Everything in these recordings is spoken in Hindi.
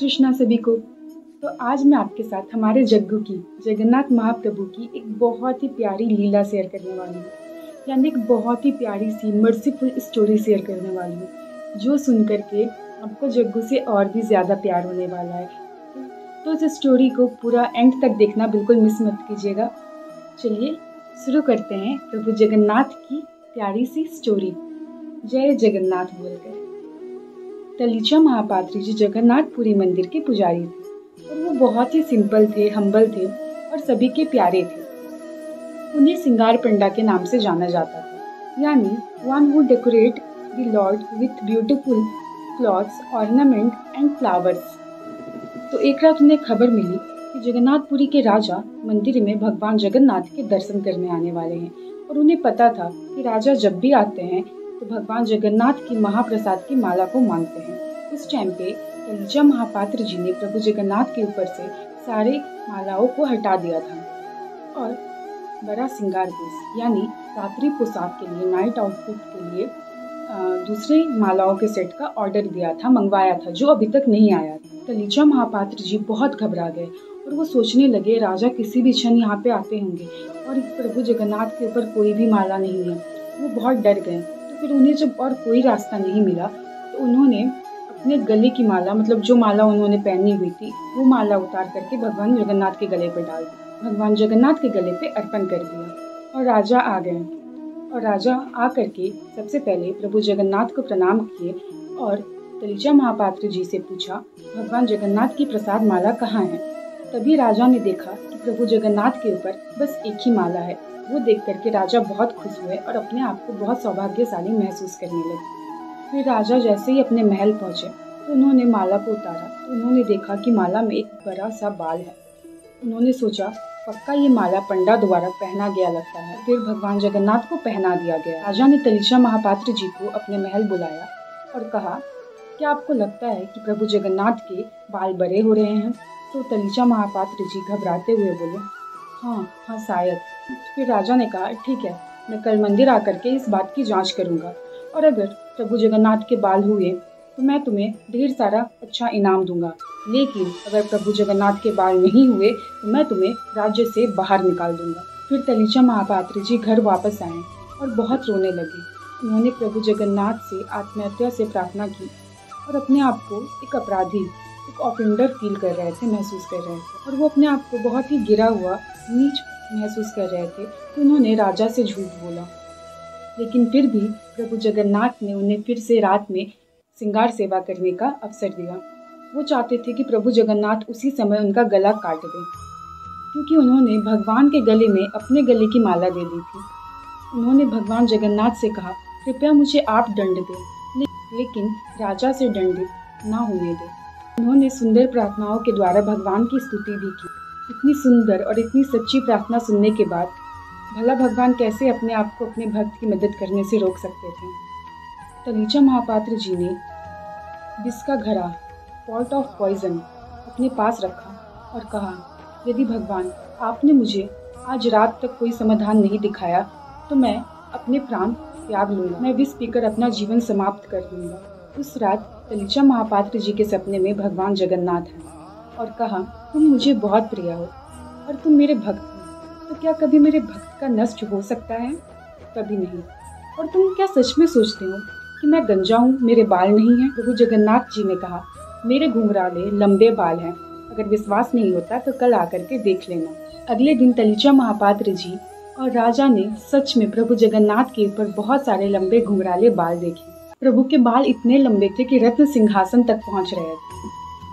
कृष्णा सभी को। तो आज मैं आपके साथ हमारे जग्गू की, जगन्नाथ महाप्रभु की एक बहुत ही प्यारी लीला शेयर करने वाली हूँ, यानी एक बहुत ही प्यारी सी मर्सीफुल स्टोरी शेयर करने वाली हूँ, जो सुन करके आपको जग्गू से और भी ज़्यादा प्यार होने वाला है। तो इस स्टोरी को पूरा एंड तक देखना बिल्कुल मिस मत कीजिएगा। चलिए शुरू करते हैं प्रभु जगन्नाथ की प्यारी सी स्टोरी। जय जगन्नाथ बोलकर। तलीचा महापात्री जी जगन्नाथपुरी मंदिर के पुजारी थे और वो बहुत ही सिंपल थे, हम्बल थे और सभी के प्यारे थे। उन्हें सिंगार पंडा के नाम से जाना जाता था, यानी one who decorate the Lord with beautiful clothes, ornament and flowers. तो एक रात उन्हें खबर मिली कि जगन्नाथपुरी के राजा मंदिर में भगवान जगन्नाथ के दर्शन करने आने वाले हैं और उन्हें पता था कि राजा जब भी आते हैं तो भगवान जगन्नाथ की महाप्रसाद की माला को मांगते हैं। उस टाइम पे तलीचा महापात्र जी ने प्रभु जगन्नाथ के ऊपर से सारे मालाओं को हटा दिया था और बड़ा श्रृंगार वेश यानी रात्रि पोशाक के लिए, नाइट आउटफिट के लिए दूसरे मालाओं के सेट का ऑर्डर दिया था, मंगवाया था, जो अभी तक नहीं आया था। तलीचा महापात्र जी बहुत घबरा गए और वो सोचने लगे राजा किसी भी क्षण यहाँ पे आते होंगे और प्रभु जगन्नाथ के ऊपर कोई भी माला नहीं है। वो बहुत डर गए। तो फिर उन्हें जब और कोई रास्ता नहीं मिला तो उन्होंने अपने गले की माला, मतलब जो माला उन्होंने पहनी हुई थी, वो माला उतार करके भगवान जगन्नाथ के गले पर डाल दी, भगवान जगन्नाथ के गले पे अर्पण कर दिया और राजा आ गए। और राजा आ करके सबसे पहले प्रभु जगन्नाथ को प्रणाम किए और तलीचा महापात्र जी से पूछा, भगवान जगन्नाथ की प्रसाद माला कहाँ है? तभी राजा ने देखा कि प्रभु जगन्नाथ के ऊपर बस एक ही माला है। वो देख करके राजा बहुत खुश हुए और अपने आप को बहुत सौभाग्यशाली महसूस करने लगे। फिर राजा जैसे ही अपने महल पहुंचे तो उन्होंने माला को उतारा तो उन्होंने देखा कि माला में एक बड़ा सा बाल है। उन्होंने सोचा पक्का ये माला पंडा द्वारा पहना गया लगता है। फिर भगवान जगन्नाथ को पहना दिया गया। राजा ने तलीचा महापात्र जी को अपने महल बुलाया और कहा, क्या आपको लगता है कि प्रभु जगन्नाथ के बाल बड़े हो रहे हैं? तो तलीचा महापात्र जी घबराते हुए बोले, हाँ शायद। फिर राजा ने कहा, ठीक है, मैं कल मंदिर आकर के इस बात की जांच करूंगा और अगर प्रभु जगन्नाथ के बाल हुए तो मैं तुम्हें ढेर सारा अच्छा इनाम दूंगा, लेकिन अगर प्रभु जगन्नाथ के बाल नहीं हुए तो मैं तुम्हें राज्य से बाहर निकाल दूंगा। फिर तलीचा महापात्र जी घर वापस आए और बहुत रोने लगे। उन्होंने प्रभु जगन्नाथ से आत्महत्या से प्रार्थना की और अपने आप को एक अपराधी, एक ऑफेंडर फील कर रहे थे, महसूस कर रहे थे और वो अपने आप को बहुत ही गिरा हुआ, नीच महसूस कर रहे थे। तो उन्होंने राजा से झूठ बोला, लेकिन फिर भी प्रभु जगन्नाथ ने उन्हें फिर से रात में श्रृंगार सेवा करने का अवसर दिया। वो चाहते थे कि प्रभु जगन्नाथ उसी समय उनका गला काट दें, क्योंकि उन्होंने भगवान के गले में अपने गले की माला दे दी थी। उन्होंने भगवान जगन्नाथ से कहा, कृपया मुझे आप दंड दें, लेकिन राजा से दंडित ना होने दें। उन्होंने सुंदर प्रार्थनाओं के द्वारा भगवान की स्तुति भी की। इतनी सुंदर और इतनी सच्ची प्रार्थना सुनने के बाद भला भगवान कैसे अपने आप को अपने भक्त की मदद करने से रोक सकते थे। तलीचा महापात्र जी ने विष का घड़ा, पॉट ऑफ पॉइजन, अपने पास रखा और कहा, यदि भगवान आपने मुझे आज रात तक कोई समाधान नहीं दिखाया तो मैं अपने प्राण त्याग लूँगा, मैं विष पीकर अपना जीवन समाप्त कर दूँगा। उस रात तलीचा महापात्र जी के सपने में भगवान जगन्नाथ हैं और कहा, तुम मुझे बहुत प्रिय हो और तुम मेरे भक्त हो, तो क्या कभी मेरे भक्त का नष्ट हो सकता है? कभी नहीं। और तुम क्या सच में सोचते हो कि मैं गंजा हूँ, मेरे बाल नहीं हैं? प्रभु जगन्नाथ जी ने कहा, मेरे घुंघराले लंबे बाल हैं, अगर विश्वास नहीं होता तो कल आकर के देख लेना। अगले दिन तलीचा महापात्र जी और राजा ने सच में प्रभु जगन्नाथ के ऊपर बहुत सारे लंबे घुंघराले बाल देखे। प्रभु के बाल इतने लंबे थे कि रत्न सिंहासन तक पहुंच रहे थे।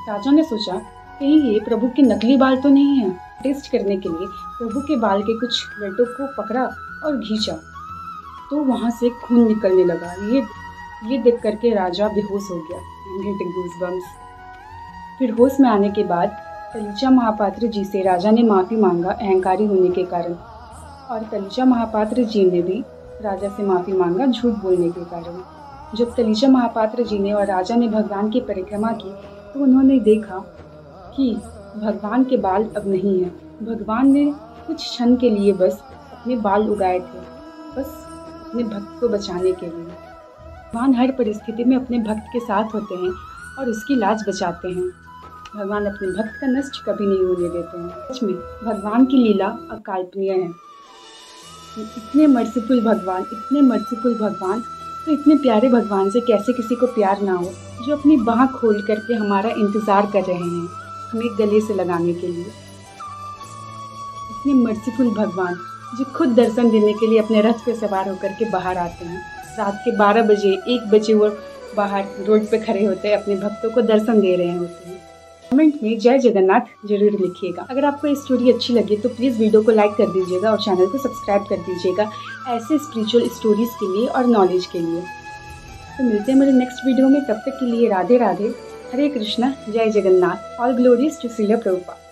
राजा ने सोचा कहीं ये प्रभु के नकली बाल तो नहीं है। टेस्ट करने के लिए प्रभु के बाल के कुछ लटों को पकड़ा और खींचा तो वहां से खून निकलने लगा। ये देख करके राजा बेहोश हो गया। Getting goosebumps. फिर होश में आने के बाद तलीचा महापात्र जी से राजा ने माफ़ी मांगा अहंकारी होने के कारण, और तलीचा महापात्र जी ने भी राजा से माफ़ी मांगा झूठ बोलने के कारण। जब तलीचा महापात्र जी ने और राजा ने भगवान की परिक्रमा की तो उन्होंने देखा कि भगवान के बाल अब नहीं हैं। भगवान ने कुछ क्षण के लिए बस अपने बाल उगाए थे, बस अपने भक्त को बचाने के लिए। भगवान हर परिस्थिति में अपने भक्त के साथ होते हैं और उसकी लाज बचाते हैं। भगवान अपने भक्त का नष्ट कभी नहीं होने देते हैं। सच में भगवान की लीला अकल्पनीय है। इतने मर्सीफुल भगवान, इतने मर्सीफुल भगवान, तो इतने प्यारे भगवान से कैसे किसी को प्यार ना हो, जो अपनी बाह खोल करके हमारा इंतज़ार कर रहे हैं हमें गले से लगाने के लिए। इतने मर्सीफुल भगवान जो खुद दर्शन देने के लिए अपने रथ पे सवार होकर के बाहर आते हैं। रात के 12 बजे 1 बजे वो बाहर रोड पे खड़े होते हैं, अपने भक्तों को दर्शन दे रहे होते हैं। कमेंट में जय जगन्नाथ जरूर लिखिएगा। अगर आपको ये स्टोरी अच्छी लगे तो प्लीज़ वीडियो को लाइक कर दीजिएगा और चैनल को सब्सक्राइब कर दीजिएगा ऐसे स्पिरिचुअल स्टोरीज़ के लिए और नॉलेज के लिए। तो मिलते हैं मेरे नेक्स्ट वीडियो में, तब तक के लिए राधे राधे, हरे कृष्णा, जय Jagannath, all glories to Srila Prabhupada.